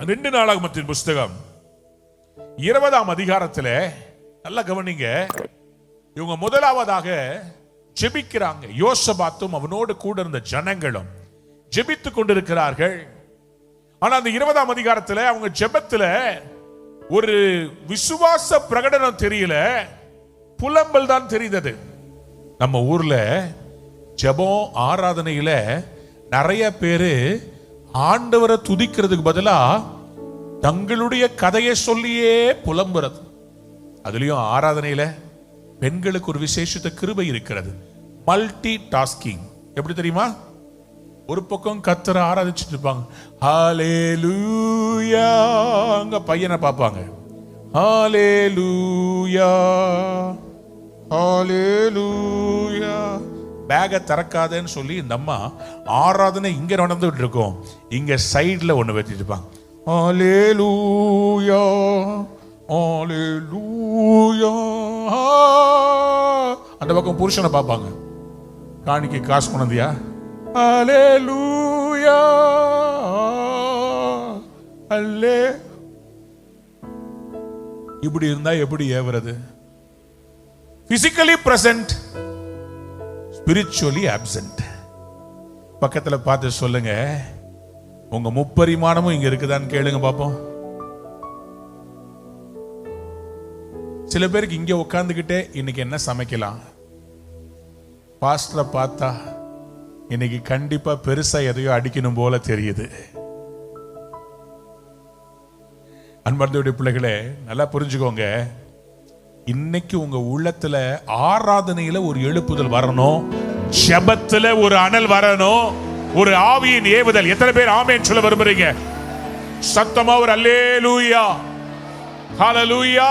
2 நாளாகமத்தின் புஸ்தகம் 20ஆம் அதிகாரத்துல நல்ல கவனிங்க. இவங்க முதலாவதாக ஜெபிக்கிறாங்க. யோசபாத்தும் அவனோடு கூட இருந்த ஜனங்களும் ஜெபித்துக் கொண்டிருக்கிறார்கள். ஆனா அந்த 20ஆம் அதிகாரத்துல அவங்க ஜெபத்துல ஒரு விசுவாச பிரகடனம் தெரியல, புலம்பல் தான் தெரிந்தது. நம்ம ஊர்ல ஜெபம் ஆராதனையில நிறைய பேரு ஆண்டவரை துதிக்கிறதுக்கு பதிலா தங்களுடைய கதையை சொல்லியே புலம்புறது. அதுலயும் ஆராதனையில பெண்களுக்கு ஒரு விசேஷத்த கிருபை இருக்கிறது. Multi tasking. எப்படி தெரியுமா? ஒரு பக்கம் கர்த்தரை ஆராதிச்சுட்டு இருப்பாங்க, ஹல்லேலூயா, அங்க பையனை பார்ப்பாங்க, ஹல்லேலூயா ஹல்லேலூயா. பேகை திறக்காதேன்னு சொல்லி இந்த அம்மா ஆராதனை இங்க நடந்துகிட்டு இருக்கோம், இங்க சைட்ல ஒண்ணு வச்சுட்டு இருப்பாங்க, ஹல்லேலூயா ஹல்லேலூயா. அந்த பக்கம் புருஷனை பார்ப்பாங்க, காணிக்கை காசு கொண்டதியா, ஹல்லேலூயா ஹல்லே. இப்படி இருந்தா எப்படி ஏவுறது? Physically present, spiritually absent. பக்கத்துல பார்த்து சொல்லுங்க, உங்க முப்பரிமாணமும் இங்க இருக்குதான்னு கேளுங்க பாப்போம். சில பேருக்கு இங்க உட்கார்ந்துகிட்டே இன்னைக்கு என்ன சமைக்கலாம், பாஸ்டரை பார்த்தா இன்னைக்கு கண்டிப்பா பெருசா எதையோ அடிக்கணும் போல தெரியுது. அன்பார்ந்தவருடைய பிள்ளைகளே, நல்லா புரிஞ்சுக்கோங்க. இன்னைக்கு உங்க உள்ளத்துல ஆராதனையில ஒரு எழுப்புதல் வரணும், ஜெபத்துல ஒரு அனல் வரணும், ஒரு ஆவியின் ஏவுதல். எத்தனை பேர் ஆமென் சொல்ல விரும்புறீங்க? சத்தமா ஒரு அல்லேலூயா ஹல்லேலூயா.